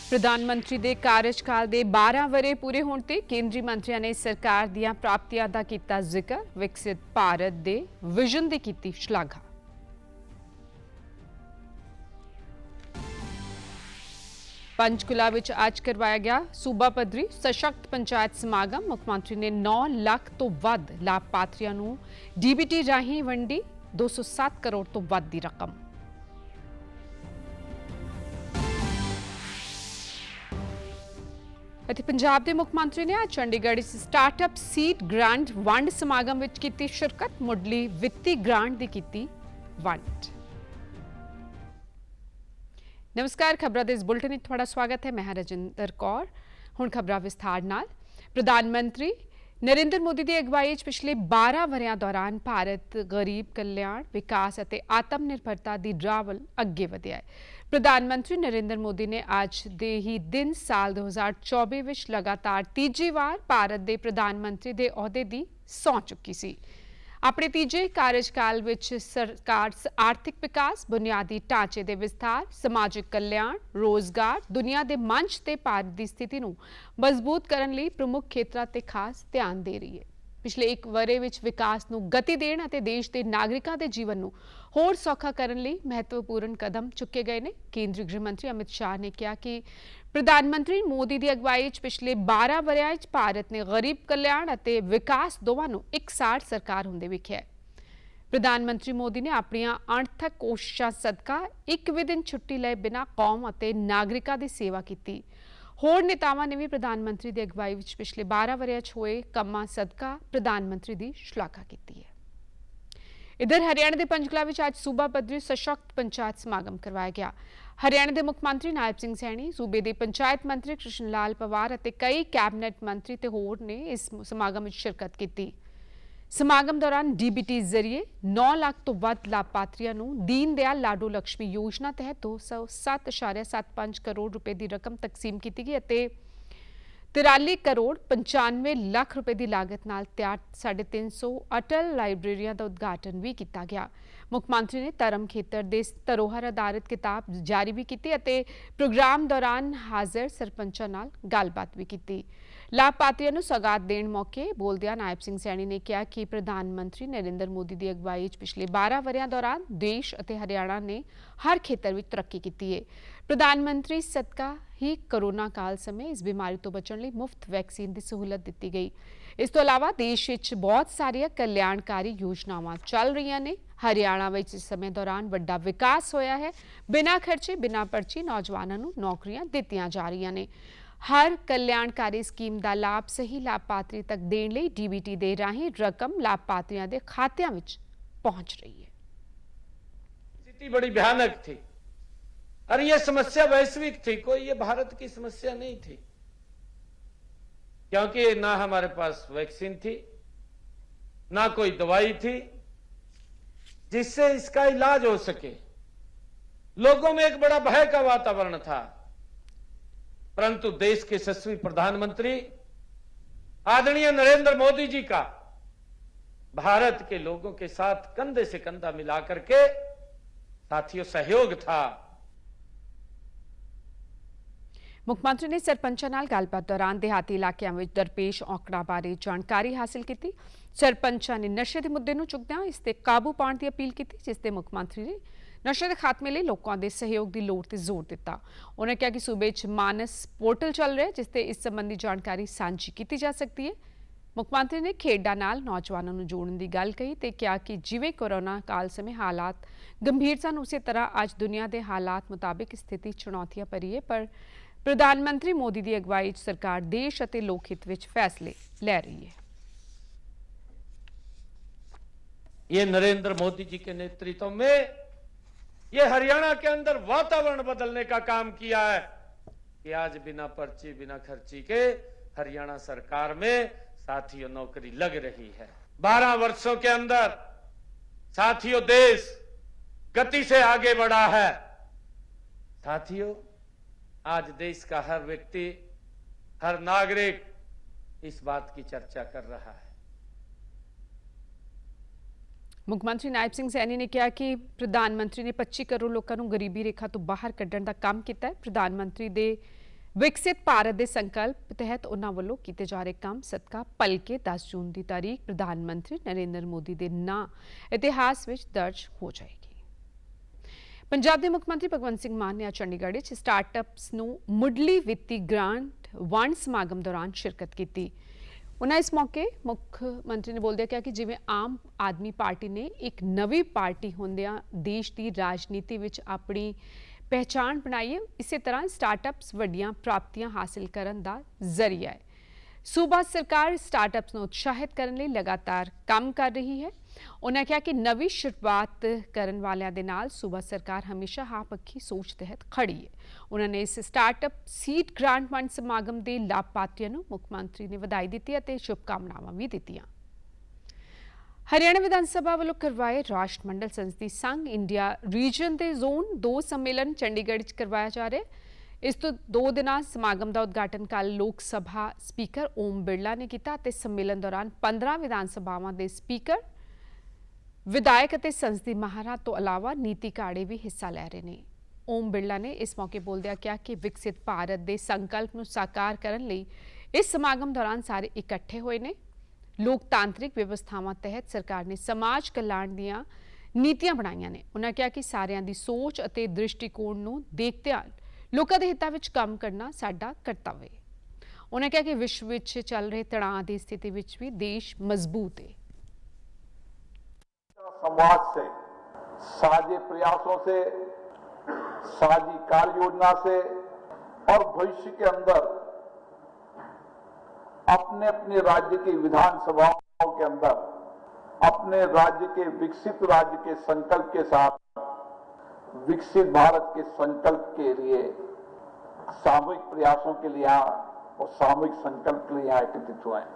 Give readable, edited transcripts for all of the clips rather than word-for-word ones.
प्रधानमंत्री ਦੇ ਕਾਰਜਕਾਲ ਦੇ 12 ਵਰੇ ਪੂਰੇ ਹੋਣ ਤੇ ਕੇਂਦਰੀ ਮੰਤਰੀਆਂ ਨੇ ਸਰਕਾਰ ਦੀਆਂ ਪ੍ਰਾਪਤੀਆਂ ਦਾ ਕੀਤਾ ਜ਼ਿਕਰ। ਵਿਕਸਿਤ ਭਾਰਤ ਦੇ ਵਿਜ਼ਨ ਦੀ ਕੀਤੀ ਸ਼ਲਾਘਾ। पंचकुला विच आज करवाया गया सूबा पद्धरी सशक्त पंचायत समागम। मुख मंत्री ने 9 लाख तो वध लाभपात्रियों नूं डीबीटी राहीं वंडी 207 करोड़ तो वध दी रकम। पंजाब के मुख मंत्री ने आज चंडीगढ़ स्टार्टअप सीड ग्रांट वंड समागम विच कीती शिरकत। मुढ़ली वित्ती ग्रांट दी कीती वंड। नमस्कार, खबरों के इस बुलेटिन में थोड़ा स्वागत है। मैं रजिंदर कौर। हुण खबरां विस्तार नाल। प्रधानमंत्री नरेंद्र मोदी की अगवाई पिछले 12 वरियां दौरान भारत गरीब कल्याण विकास और आत्मनिर्भरता की राह वल अगे वधिया है। प्रधानमंत्री नरेंद्र मोदी ने आज दे ही दिन साल 2024 विच लगातार तीजी बार भारत के प्रधानमंत्री के अहुदे की सौं चुकी सी। अपने तीजे कार्यकाल विच सरकार आर्थिक विकास, बुनियादी ढांचे के विस्तार, समाजिक कल्याण, रोजगार, दुनिया के मंच ते भारत की स्थिति नूं मजबूत करने लई प्रमुख खेत्रां ते खास ध्यान दे रही है। पिछले एक वरे विच विकास नूं गति देण अते देश के नागरिकां दे जीवन नूं होर सौखा करने लई महत्वपूर्ण कदम चुके गए ने। केंद्रीय गृह मंत्री अमित शाह ने कहा कि प्रधानमंत्री मोदी की अगवाई पिछले 12 वरियां भारत ने गरीब कल्याण अते विकास दोवां नूं एकसार सरकार हुंदे वेखिआ। प्रधानमंत्री मोदी ने अपनियां अणथक कोशिशां सदका एक भी दिन छुट्टी लए बिना कौम अते नागरिकां दी सेवा कीती। होर नेतावां ने भी प्रधानमंत्री की अगवाई विच पिछले 12 वरियां होए कम्मां सदका प्रधानमंत्री की शलाघा की है। इधर हरियाणा के पंचकुला विच आज सूबा पद्धरी सशक्त पंचायत समागम करवाया गया। हरियाणा के मुख मंत्री नायब सिंह सैनी, सूबे के पंचायत मंत्री कृष्ण लाल पवार और कई कैबिनेट मंत्री ते होर ने इस समागम में शिरकत की। समागम दौरान डीबीटी जरिए 9 लाख तो वध लाभपात्रियों नूं दीन दयाल लाडो लक्ष्मी योजना तहत 207.75 करोड़ रुपए की रकम तकसीम की गई। 43 करोड़ 95 लाख रुपए की लागत नाल तैयार 350 अटल लाइब्रेरियां का उद्घाटन भी किया गया। मुख्यमंत्री ने धर्म खेतर के धरोहर आधारित किताब जारी भी की। प्रोग्राम दौरान हाजिर सरपंचों नाल गलबात भी की। लाभपात्रियों को सौगात देने मौके बोलदिया नायब सिंह सैनी ने कहा कि प्रधानमंत्री नरेंद्र मोदी की अगवाई पिछले 12 वरियां दौरान देश और हरियाणा ने हर खेतर में तरक्की की है। प्रधानमंत्री सदका ही कोरोना काल समय इस बीमारी तो बचने लिए मुफ्त वैक्सीन की सहूलत दी गई। इस तो अलावा देश में बहुत सारिया कल्याणकारी योजनावां चल रही ने। हरियाणा में इस समय दौरान बड़ा विकास होया है। बिना खर्चे बिना पर्ची नौजवानों को नौकरियां दित्तियां जा रही ने। हर कल्याणकारी स्कीम का लाभ सही लाभपात्री तक देने लई डीबीटी दे राहीं रकम लाभपात्रियों के खात्यां विच पहुंच रही है। स्थिति बड़ी भयानक थी और यह समस्या वैश्विक थी, कोई ये भारत की समस्या नहीं थी, क्योंकि ना हमारे पास वैक्सीन थी, ना कोई दवाई थी जिससे इसका इलाज हो सके। लोगों में एक बड़ा भय का वातावरण था, परंतु देश के यशस्वी प्रधानमंत्री आदरणीय नरेंद्र मोदी जी का भारत के लोगों के साथ कंधे से कंधा मिलाकर के साथियों सहयोग था। मुख्यमंत्री ने सरपंचों नाल गलबात दौरान देहाती इलाकों में दरपेश औकड़ां बारे जानकारी हासिल की। सरपंचों ने नशे के मुद्दे नूं चुकदिआं इस ते काबू पाउण दी अपील की, जिसते मुख्यमंत्री ने नशे के खात्मे लिए लोगों के सहयोग की लोड़ ते जोर दिता। उन्होंने कहा कि सूबे च मानस पोर्टल चल रहा है, जिसते इस संबंधी जानकारी सांझी की जा सकती है। मुख्यमंत्री ने खेडां नाल नौजवानों को जोड़ने की गल कही ते कहा कि जिवें कोरोना काल समय हालात गंभीर सन, उसी तरह अज दुनिया के हालात मुताबिक स्थिति चुनौतियां भरी है, पर प्रधानमंत्री मोदी की अगवाई सरकार देश और लोकहित विच फैसले ले रही है। ये नरेंद्र मोदी जी के नेतृत्व में ये हरियाणा के अंदर वातावरण बदलने का काम किया है कि आज बिना पर्ची बिना खर्ची के हरियाणा सरकार में साथियों नौकरी लग रही है। 12 वर्षों के अंदर साथियों देश गति से आगे बढ़ा है। साथियों आज देश का हर व्यक्ति, हर नागरिक इस बात की चर्चा कर रहा है। मुख्यमंत्री नायब सिंह सैनी ने कहा कि प्रधानमंत्री ने 25 करोड़ लोगों को गरीबी रेखा तो बाहर कढ़ण का काम किया है। प्रधानमंत्री के ਵਿਕਸਿਤ ਭਾਰਤ ਦੇ ਸੰਕਲਪ ਤਹਿਤ ਉਹਨਾਂ ਵੱਲੋਂ ਕੀਤੇ ਜਾ ਰਹੇ ਕੰਮ ਸਦਕਾ ਭਲਕੇ 10 ਜੂਨ ਦੀ ਤਾਰੀਖ ਪ੍ਰਧਾਨ ਮੰਤਰੀ ਨਰਿੰਦਰ ਮੋਦੀ ਦੇ ਨਾਂ ਇਤਿਹਾਸ ਵਿੱਚ ਦਰਜ ਹੋ ਜਾਏਗੀ। ਪੰਜਾਬ ਦੇ ਮੁੱਖ ਮੰਤਰੀ ਭਗਵੰਤ ਸਿੰਘ ਮਾਨ ਨੇ ਅੱਜ ਚੰਡੀਗੜ੍ਹ ਵਿੱਚ ਸਟਾਰਟਅਪਸ ਨੂੰ ਮੁੱਢਲੀ ਵਿੱਤੀ ਗ੍ਰਾਂਟ ਵੰਡ ਸਮਾਗਮ ਦੌਰਾਨ ਸ਼ਿਰਕਤ ਕੀਤੀ। ਉਹਨਾਂ ਇਸ ਮੌਕੇ ਮੁੱਖ ਮੰਤਰੀ ਨੇ ਬੋਲਦਿਆਂ ਕਿਹਾ ਕਿ ਜਿਵੇਂ ਆਮ ਆਦਮੀ ਪਾਰਟੀ ਨੇ ਇੱਕ ਨਵੀਂ ਪਾਰਟੀ ਹੁੰਦਿਆਂ ਦੇਸ਼ ਦੀ ਰਾਜਨੀਤੀ ਵਿੱਚ ਆਪਣੀ ਪਹਿਚਾਣ ਬਣਾਈ ਹੈ, ਇਸੇ ਤਰ੍ਹਾਂ ਸਟਾਰਟਅਪਸ ਵੱਡੀਆਂ ਪ੍ਰਾਪਤੀਆਂ ਹਾਸਲ ਕਰਨ ਦਾ ਜ਼ਰੀਆ ਹੈ। ਸੂਬਾ ਸਰਕਾਰ ਸਟਾਰਟਅਪਸ ਨੂੰ ਉਤਸ਼ਾਹਿਤ ਕਰਨ ਲਈ ਲਗਾਤਾਰ ਕੰਮ ਕਰ ਰਹੀ ਹੈ। ਉਹਨਾਂ ਕਿਹਾ ਕਿ ਨਵੀਂ ਸ਼ੁਰੂਆਤ ਕਰਨ ਵਾਲਿਆਂ ਦੇ ਨਾਲ ਸੂਬਾ ਸਰਕਾਰ ਹਮੇਸ਼ਾ ਹਾਂ-ਪੱਖੀ ਸੋਚ ਤਹਿਤ ਖੜੀ ਹੈ। ਉਹਨਾਂ ਨੇ ਇਸ ਸਟਾਰਟਅਪ ਸੀਡ ਗ੍ਰਾਂਟ ਵੰਡ ਸਮਾਗਮ ਦੇ ਲਾਭਪਾਤਰੀਆਂ ਨੂੰ ਮੁੱਖ ਮੰਤਰੀ ਨੇ ਵਧਾਈ ਦਿੱਤੀ ਅਤੇ ਸ਼ੁਭਕਾਮਨਾਵਾਂ ਵੀ ਦਿੱਤੀਆਂ। ਹਰਿਆਣਾ ਵਿਧਾਨ ਸਭਾ ਵੱਲੋਂ ਕਰਵਾਏ ਰਾਸ਼ਟਰਮੰਡਲ ਸੰਸਦੀ ਸੰਘ ਇੰਡੀਆ ਰੀਜਨ ਦੇ ਜ਼ੋਨ 2 ਸੰਮੇਲਨ ਚੰਡੀਗੜ੍ਹ ਵਿੱਚ ਕਰਵਾਇਆ ਜਾ ਰਿਹਾ ਹੈ। ਇਸ ਤੋਂ 2 ਦਿਨਾਂ ਸਮਾਗਮ ਦਾ ਉਦਘਾਟਨ ਕੱਲ੍ਹ ਲੋਕ ਸਭਾ ਸਪੀਕਰ ਓਮ ਬਿਰਲਾ ਨੇ ਕੀਤਾ ਅਤੇ ਸੰਮੇਲਨ ਦੌਰਾਨ 15 ਵਿਧਾਨ ਸਭਾਵਾਂ ਦੇ ਸਪੀਕਰ, ਵਿਧਾਇਕ ਅਤੇ ਸੰਸਦੀ ਮਾਹਰਾਂ ਤੋਂ ਇਲਾਵਾ ਨੀਤੀ ਘਾੜੇ ਵੀ ਹਿੱਸਾ ਲੈ ਰਹੇ ਨੇ। ਓਮ ਬਿਰਲਾ ਨੇ ਇਸ ਮੌਕੇ ਬੋਲਦਿਆਂ ਕਿਹਾ ਕਿ ਵਿਕਸਿਤ ਭਾਰਤ ਦੇ ਸੰਕਲਪ ਨੂੰ ਸਾਕਾਰ ਕਰਨ ਲਈ ਇਸ ਸਮਾਗਮ ਦੌਰਾਨ ਸਾਰੇ ਇਕੱਠੇ ਹੋਏ ਨੇ। ਲੋਕਤਾਂਤਰਿਕ ਵਿਵਸਥਾਵਾਂ ਤਹਿਤ ਸਰਕਾਰ ਨੇ ਸਮਾਜ ਕਲਿਆਣ ਦੀਆਂ ਨੀਤੀਆਂ ਬਣਾਈਆਂ ਨੇ। ਉਹਨਾਂ ਕਿਹਾ ਕਿ ਸਾਰਿਆਂ ਦੀ ਸੋਚ ਅਤੇ ਦ੍ਰਿਸ਼ਟੀਕੋਣ ਨੂੰ ਦੇਖਦਿਆਂ ਲੋਕਾਂ ਦੇ ਹਿੱਤਾਂ ਵਿੱਚ ਕੰਮ ਕਰਨਾ ਸਾਡਾ ਕਰਤੱਵ ਹੈ। ਉਹਨਾਂ ਕਿਹਾ ਕਿ ਵਿਸ਼ਵ ਵਿੱਚ ਚੱਲ ਰਹੇ ਤਣਾਅ ਦੀ ਸਥਿਤੀ ਵਿੱਚ ਵੀ ਦੇਸ਼ ਮਜ਼ਬੂਤ ਹੈ। समाज से, साझे प्रयासों से, साझी कार्य योजना से और भविष्य के अंदर अपने अपने राज्य की विधानसभाओं के अंदर अपने राज्य के विकसित राज्य के संकल्प के साथ विकसित भारत के संकल्प के लिए सामूहिक प्रयासों के लिए और सामूहिक संकल्प के लिए यहाँ एकत्रित हुए हैं।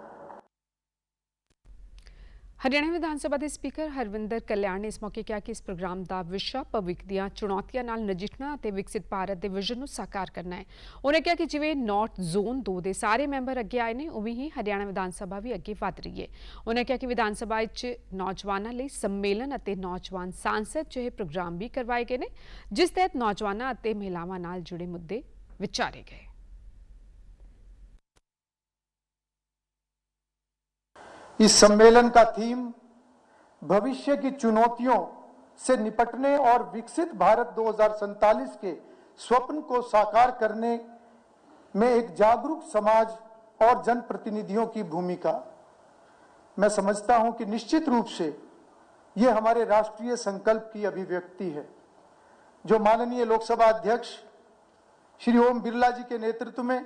ਹਰਿਆਣਾ ਵਿਧਾਨ ਸਭਾ ਦੇ ਸਪੀਕਰ ਹਰਵਿੰਦਰ ਕਲਿਆਣ ਨੇ ਇਸ ਮੌਕੇ ਕਿਹਾ ਕਿ ਇਸ ਪ੍ਰੋਗਰਾਮ ਦਾ ਵਿਸ਼ਾ ਭਵਿੱਖ ਦੀਆਂ ਚੁਣੌਤੀਆਂ ਨਾਲ ਨਜਿੱਠਣਾ ਅਤੇ ਵਿਕਸਿਤ ਭਾਰਤ ਦੇ ਵਿਜ਼ਨ ਨੂੰ ਸਾਕਾਰ ਕਰਨਾ ਹੈ। ਉਹਨੇ ਕਿਹਾ ਕਿ ਜਿਵੇਂ ਨਾਰਥ ਜ਼ੋਨ 2 ਦੇ ਸਾਰੇ ਮੈਂਬਰ ਅੱਗੇ ਆਏ ਨੇ, ਉਵੇਂ ਹੀ ਹਰਿਆਣਾ ਵਿਧਾਨ ਸਭਾ ਵੀ ਅੱਗੇ ਵਧ ਰਹੀ ਹੈ। ਉਹਨੇ ਕਿਹਾ ਕਿ ਵਿਧਾਨ ਸਭਾ ਵਿੱਚ ਨੌਜਵਾਨਾਂ ਲਈ ਸੰਮੇਲਨ ਅਤੇ ਨੌਜਵਾਨ ਸਾਂਸਦ ਜਿਹੇ ਪ੍ਰੋਗਰਾਮ ਵੀ ਕਰਵਾਏ ਗਏ ਨੇ, ਜਿਸ ਤਹਿਤ ਨੌਜਵਾਨਾਂ ਅਤੇ ਮਹਿਲਾਵਾਂ ਨਾਲ ਜੁੜੇ ਮੁੱਦੇ ਵਿਚਾਰੇ ਗਏ। इस सम्मेलन का थीम भविष्य की चुनौतियों से निपटने और विकसित भारत 2047 के स्वप्न को साकार करने में एक जागरूक समाज और जनप्रतिनिधियों की भूमिका। मैं समझता हूं कि निश्चित रूप से ये हमारे राष्ट्रीय संकल्प की अभिव्यक्ति है, जो माननीय लोकसभा अध्यक्ष श्री ओम बिरला जी के नेतृत्व में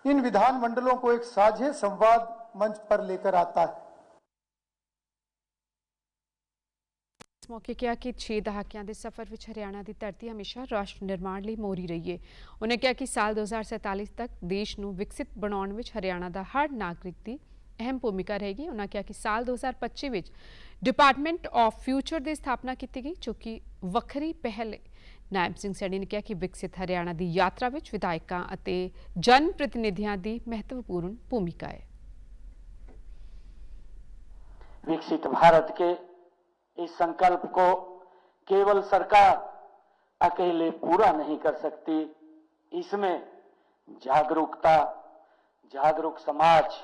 इन विधान मंडलों को एक साझे संवाद मंच पर लेकर आता है। ਇਸ ਮੌਕੇ ਕਿਹਾ ਕਿ 6 ਦਹਾਕਿਆਂ ਦੇ ਸਫ਼ਰ ਵਿੱਚ ਹਰਿਆਣਾ ਦੀ ਧਰਤੀ ਹਮੇਸ਼ਾ ਰਾਸ਼ਟਰ ਨਿਰਮਾਣ ਲਈ ਮੋਹਰੀ ਰਹੀ ਹੈ। ਉਹਨੇ ਕਿਹਾ ਕਿ ਸਾਲ 2047 ਤੱਕ ਦੇਸ਼ ਨੂੰ ਵਿਕਸਿਤ ਬਣਾਉਣ ਵਿੱਚ ਹਰਿਆਣਾ ਦਾ ਹਰ ਨਾਗਰਿਕ ਦੀ ਅਹਿਮ ਭੂਮਿਕਾ ਰਹੇਗੀ। ਉਹਨਾਂ ਕਿਹਾ ਕਿ ਸਾਲ 2025 ਵਿੱਚ ਡਿਪਾਰਟਮੈਂਟ ਆਫ ਫਿਊਚਰ ਦੀ ਸਥਾਪਨਾ ਕੀਤੀ ਗਈ, ਜੋ ਕਿ ਵੱਖਰੀ ਪਹਿਲ ਹੈ। ਨਾਇਬ ਸਿੰਘ ਸੈਣੀ ਨੇ ਕਿਹਾ ਕਿ ਵਿਕਸਿਤ ਹਰਿਆਣਾ ਦੀ ਯਾਤਰਾ ਵਿੱਚ ਵਿਧਾਇਕਾਂ ਅਤੇ ਜਨ ਪ੍ਰਤੀਨਿਧੀਆਂ ਦੀ ਮਹੱਤਵਪੂਰਨ ਭੂਮਿਕਾ ਹੈ। विकसित भारत के इस संकल्प को केवल सरकार अकेले पूरा नहीं कर सकती। इसमें जागरूकता, जागरूक समाज,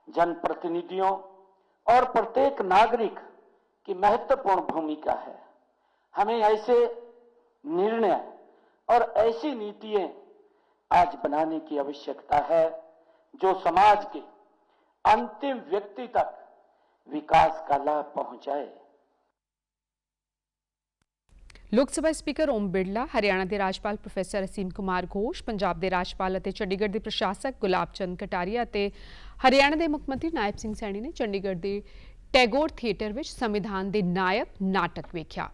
जनप्रतिनिधियों और प्रत्येक नागरिक की महत्वपूर्ण भूमिका है। हमें ऐसे निर्णय और ऐसी नीतियां आज बनाने की आवश्यकता है जो समाज के अंतिम व्यक्ति तक विकास का लाभ पहुंचाए। ਲੋਕ ਸਭਾ ਸਪੀਕਰ ਓਮ ਬਿਰਲਾ, ਹਰਿਆਣਾ ਦੇ ਰਾਜਪਾਲ ਪ੍ਰੋਫੈਸਰ ਅਸੀਮ ਕੁਮਾਰ ਘੋਸ਼, ਪੰਜਾਬ ਦੇ ਰਾਜਪਾਲ ਅਤੇ ਚੰਡੀਗੜ੍ਹ ਦੇ ਪ੍ਰਸ਼ਾਸਕ ਗੁਲਾਬ ਚੰਦ ਕਟਾਰੀਆ ਅਤੇ ਹਰਿਆਣਾ ਦੇ ਮੁੱਖ ਮੰਤਰੀ ਨਾਇਬ ਸਿੰਘ ਸੈਣੀ ਨੇ ਚੰਡੀਗੜ੍ਹ ਦੇ ਟੈਗੋਰ ਥੀਏਟਰ ਵਿੱਚ ਸੰਵਿਧਾਨ ਦੇ ਨਾਇਬ ਨਾਟਕ ਵੇਖਿਆ।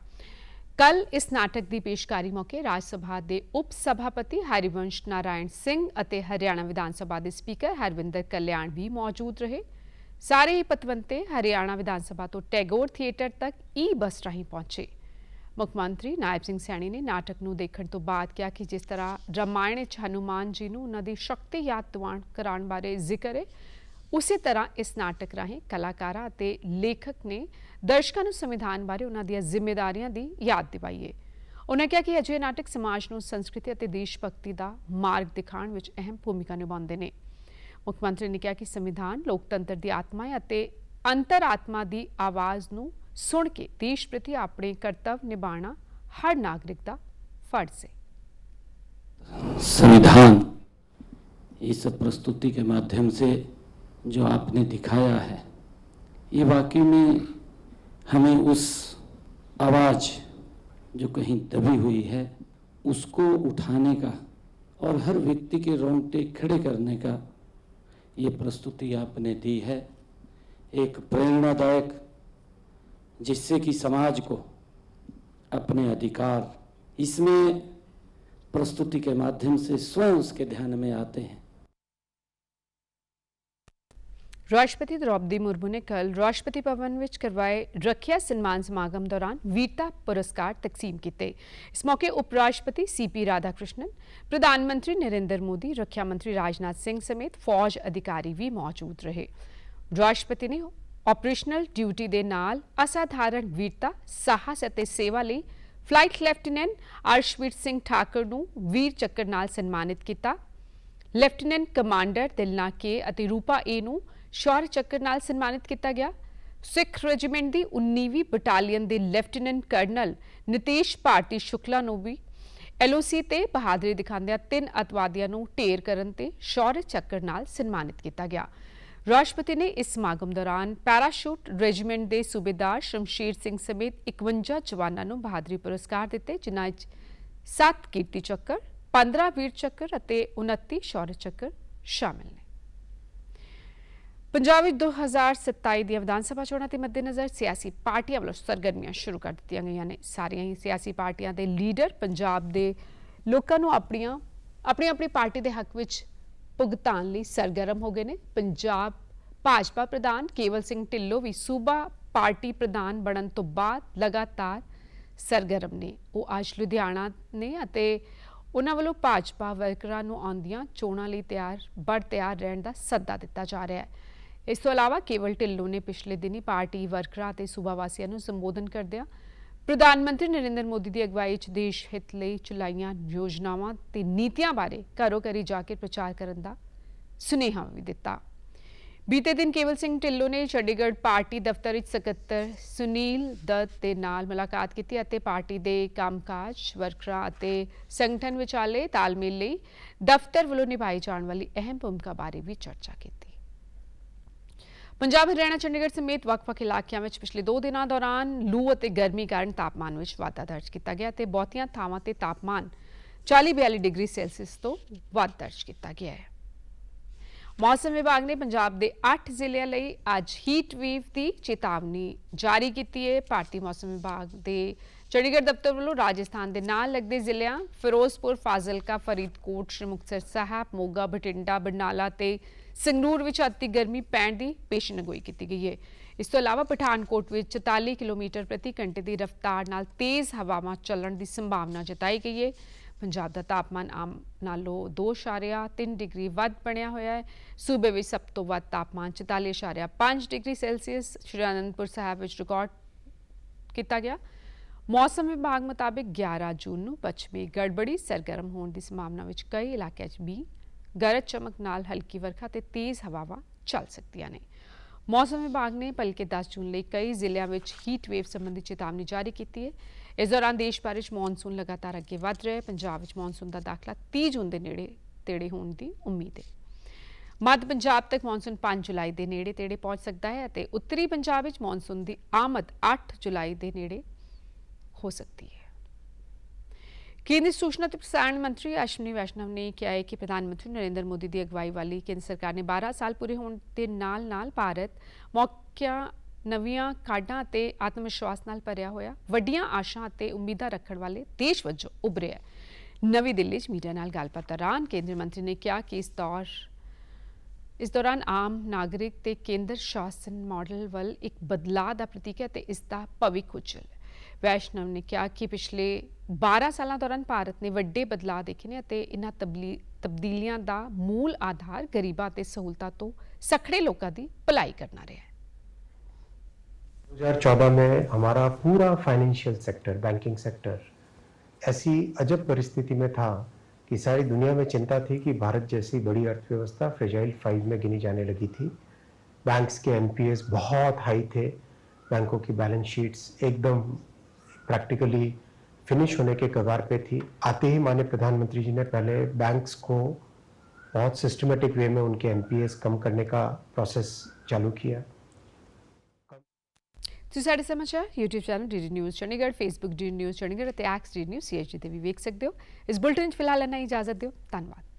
ਕੱਲ ਇਸ ਨਾਟਕ ਦੀ ਪੇਸ਼ਕਾਰੀ ਮੌਕੇ ਰਾਜ ਸਭਾ ਦੇ ਉਪ ਸਭਾਪਤੀ ਹਰਿਵੰਸ਼ ਨਾਰਾਇਣ ਸਿੰਘ ਅਤੇ ਹਰਿਆਣਾ ਵਿਧਾਨ ਸਭਾ ਦੇ ਸਪੀਕਰ ਹਰਵਿੰਦਰ ਕਲਿਆਣ ਵੀ ਮੌਜੂਦ ਰਹੇ। ਸਾਰੇ ਹੀ ਪਤਵੰਤੇ ਹਰਿਆਣਾ ਵਿਧਾਨ ਸਭਾ ਤੋਂ ਟੈਗੋਰ ਥੀਏਟਰ ਤੱਕ ਬੱਸ ਰਾਹੀਂ ਪਹੁੰਚੇ। ਮੁੱਖ ਮੰਤਰੀ ਨਾਇਬ ਸਿੰਘ ਸੈਣੀ ਨੇ ਨਾਟਕ ਨੂੰ ਦੇਖਣ ਤੋਂ ਬਾਅਦ ਕਿਹਾ ਕਿ ਜਿਸ ਤਰ੍ਹਾਂ ਰਾਮਾਇਣ ਵਿੱਚ ਹਨੂਮਾਨ ਜੀ ਨੂੰ ਉਹਨਾਂ ਦੀ ਸ਼ਕਤੀ ਯਾਦ ਦਿਵਾਉਣ ਕਰਾਉਣ ਬਾਰੇ ਜ਼ਿਕਰ ਹੈ, ਉਸੇ ਤਰ੍ਹਾਂ ਇਸ ਨਾਟਕ ਰਾਹੀਂ ਕਲਾਕਾਰਾਂ ਅਤੇ ਲੇਖਕ ਨੇ ਦਰਸ਼ਕਾਂ ਨੂੰ ਸੰਵਿਧਾਨ ਬਾਰੇ ਉਹਨਾਂ ਦੀਆਂ ਜ਼ਿੰਮੇਵਾਰੀਆਂ ਦੀ ਯਾਦ ਦਿਵਾਈ ਹੈ। ਉਹਨਾਂ ਕਿਹਾ ਕਿ ਅਜਿਹੇ ਨਾਟਕ ਸਮਾਜ ਨੂੰ ਸੰਸਕ੍ਰਿਤੀ ਅਤੇ ਦੇਸ਼ ਭਗਤੀ ਦਾ ਮਾਰਗ ਦਿਖਾਉਣ ਵਿੱਚ ਅਹਿਮ ਭੂਮਿਕਾ ਨਿਭਾਉਂਦੇ ਨੇ। ਮੁੱਖ ਮੰਤਰੀ ਨੇ ਕਿਹਾ ਕਿ ਸੰਵਿਧਾਨ ਲੋਕਤੰਤਰ ਦੀ ਆਤਮਾ ਹੈ ਅਤੇ ਅੰਤਰ-ਆਤਮਾ ਦੀ ਆਵਾਜ਼ ਨੂੰ ਸੁਣ ਕੇ ਦੇਸ਼ ਪ੍ਰਤੀ ਆਪਣੇ ਕਰਤੱਵ ਨਿਭਾਉਣਾ हर नागरिक का फर्ज है। संविधान इस प्रस्तुति के माध्यम से जो आपने दिखाया है, ये वाकई में हमें उस आवाज़ जो कहीं दबी हुई है उसको उठाने का और हर व्यक्ति के रोंगटे खड़े करने का ये प्रस्तुति आपने दी है। एक प्रेरणादायक, जिससे कि समाज को अपने अधिकार इसमें प्रस्तुति के माध्यम से स्वयं उसके ध्यान में आते हैं। राष्ट्रपति द्रौपदी मुर्मू ने कल राष्ट्रपति भवन में करवाए रखिया सम्मान समागम दौरान वीरता पुरस्कार तकसीम किए। इस मौके उपराष्ट्रपति CP राधाकृष्णन, प्रधानमंत्री नरेंद्र मोदी, रक्षा मंत्री राजनाथ सिंह समेत फौज अधिकारी भी मौजूद रहे। राष्ट्रपति ने ऑपरेशनल ड्यूटी दे नाल असाधारण वीरता, साहस ਅਤੇ सेवा ਲਈ ਫਲਾਈਟ ਲੈਫਟੀਨੈਂਟ ਅਰਸ਼ਵੀਰ ਸਿੰਘ ਠਾਕੁਰ ਨੂੰ ਵੀਰ ਚੱਕਰ ਨਾਲ ਸਨਮਾਨਿਤ ਕੀਤਾ। ਲੈਫਟੀਨੈਂਟ ਕਮਾਂਡਰ ਦਿਲਨਾ ਕੇ ਅਤੇ ਰੂਪਾ ਏ ਨੂੰ ਸ਼ੌਰਯ ਚੱਕਰ ਨਾਲ ਸਨਮਾਨਿਤ ਕੀਤਾ ਗਿਆ। ਸਿੱਖ ਰੈਜੀਮੈਂਟ ਦੀ 19ਵੀਂ ਬਟਾਲੀਅਨ ਦੇ ਲੈਫਟੀਨੈਂਟ ਕਰਨਲ ਨਿਤੇਸ਼ ਭਾਰਤੀ ਸ਼ੁਕਲਾ ਨੂੰ ਵੀ LOC ਤੇ ਬਹਾਦਰੀ ਦਿਖਾਉਂਦਿਆਂ 3 ਅਤਵਾਦੀਆਂ ਨੂੰ ਢੇਰ ਕਰਨ ਤੇ ਸ਼ੌਰਯ ਚੱਕਰ ਨਾਲ ਸਨਮਾਨਿਤ ਕੀਤਾ ਗਿਆ। राष्ट्रपति ने इस समागम दौरान पैराशूट रेजिमेंट के सूबेदार शमशेर सिंह समेत 51 जवानों को बहादरी पुरस्कार दिते, जिन्हां विच 7 कीर्ति चक्कर, 15 वीर चक्कर और 29 शौर्य चक्कर शामिल ने। पंजाब 2027 दी विधान सभा चोणां के मद्देनज़र सियासी पार्टियां वालों सरगर्मियां शुरू कर दित्तियां गईयां ने। सारियां ही सियासी पार्टियां के लीडर पंजाब के लोगों को अपनी पार्टी के हक विच भुगतान ਲਈ सरगर्म हो गए ने। पंजाब भाजपा प्रधान केवल सिंह ढिल्लों भी सूबा पार्टी प्रधान बनने तो बाद लगातार सरगर्म ने। वो आज लुधियाना ने ਅਤੇ उन्हां ਵੱਲੋਂ भाजपा वर्करां ਨੂੰ आउंदियां चोणां ਲਈ तैयार रहने का सद्दा दिता जा रहा है। इस तो इलावा केवल ढिल्लों ने पिछले दिनी पार्टी वर्करां ਅਤੇ सूबा वासियों ਨੂੰ संबोधन करदियां प्रधानमंत्री नरेंद्र मोदी की अगवाई च देश हित ਲਈ चलाईਆਂ योजनावां ते नीतियां बारे घरों घरी जाके प्रचार करने का सुनेहा भी दिता। बीते दिन केवल सिंह ढिल्लों ने चंडीगढ़ पार्टी दफ्तर विच सकत्तर सुनील दत्त के नाल मुलाकात की और पार्टी के कामकाज वर्करां ਅਤੇ संगठन विचाले तालमेल ਲਈ दफ्तर वालों निभाई जाने वाली अहम भूमिका बारे भी चर्चा की। पंजाब, हरियाणा, चंडीगढ़ समेत ਵੱਖ-ਵੱਖ इलाकों में पिछले 2 दिनों दौरान लू और गर्मी कारण तापमान में वाधा दर्ज किया गया ते बहुतियां थावां ते तापमान 40-42 डिग्री सेल्सियस तो वध दर्ज किया गया है। मौसम विभाग ने पंजाब के 8 जिलों लई अज हीट वेव की चेतावनी जारी की है। भारतीय मौसम विभाग के चंडीगढ़ दफ्तर वालों राजस्थान के नाल लगते जिलों फिरोजपुर, फाजिलका, फरीदकोट, श्री मुक्तसर साहब, मोगा, बठिंडा, बरनाला ते संगरूर विच अति गर्मी पैण की पेशनगोई की गई है। इस तो इलावा पठानकोट में 44 किलोमीटर प्रति घंटे की रफ्तार नाल तेज़ हवावां चलण की संभावना जताई गई है। पंजाब का तापमान आम नालों 2.3 डिग्री वध बनिया होया है। सूबे में सब तो वध तापमान 44.5 डिग्री सेल्सियस श्री आनंदपुर साहब विच रिकॉर्ड किया गया। मौसम विभाग मुताबिक 11 जून को पश्चिमी गड़बड़ी सरगर्म होने की संभावना विच कई इलाकों भी गरज चमक नाल हल्की वर्खा ते तेज़ हवावां चल सकदियां ने। मौसम विभाग ने भलके 10 जून ਲਈ कई जिलों में हीट वेव संबंधी चेतावनी जारी की है। इस दौरान देश भर में मॉनसून लगातार अगे वध रहा है। पंजाब में मॉनसून का दाखला 30 जून के नेड़े तेड़े होने की उम्मीद है। मध्य पंजाब तक मॉनसून 5 जुलाई के नेड़े तेड़े पहुंच सकता है और उत्तरी पंजाब में मॉनसून की आमद 8 जुलाई के नेड़े हो सकती है। केंद्रीय सूचना और प्रसारण मंत्री अश्विनी वैष्णव ने कहा है कि प्रधानमंत्री नरेंद्र मोदी की अगवाई वाली केंद्र सरकार ने 12 साल पूरे होने के नाल भारत मौकियां, नवीं काढां ते आत्मविश्वास नाल भरिया होया वड्डियां आशां ते उम्मीदां रखण वाले देश वजों उभरिया। नवी दिल्ली च मीडिया नाल गलबात दौरान केंद्रीय मंत्री ने कहा कि इस दौरान आम नागरिक ते केंद्र शासन मॉडल वल एक बदलाव का प्रतीक है ते इसका भविख उज्जवल। वैष्णव ने कहा कि पिछले 12 साल दौरान भारत ने वड्डे बदलाव देखे ने ते इन्हां तब्दीलियां दा मूल आधार गरीबां ते सहूलतां तो सखड़े लोगों की भलाई करना रहा है। 2014 में हमारा पूरा फाइनेंशियल सेक्टर, बैंकिंग सेक्टर ऐसी अजब परिस्थिति में था कि सारी दुनिया में चिंता थी कि भारत जैसी बड़ी अर्थव्यवस्था फ्रेजाइल 5 में गिनी जाने लगी थी। बैंक्स के एनपीएस बहुत हाई थे, बैंकों की बैलेंस शीट्स एकदम प्रैक्टिकली फिनिश होने के कगार पे थी। आते ही माननीय प्रधानमंत्री जी ने पहले बैंक्स को बहुत सिस्टमेटिक वे में उनके एनपीएस कम करने का प्रोसेस चालू किया। ਤੁਸੀਂ ਸਾਡੇ ਸਮਾਚਾਰ YouTube channel DD news Chandigarh, Facebook DD news Chandigarh ਅਤੇ ਐਕਸ ਡੀਡੀ ਨਿਊਜ਼ CH ਤੇ ਵੀ ਵੇਖ ਸਕਦੇ ਹੋ। ਇਸ ਬੁਲਟਨ 'ਚ ਫਿਲਹਾਲ ਇੰਨਾ ਹੀ, ਇਜਾਜ਼ਤ ਦਿਓ। ਧੰਨਵਾਦ।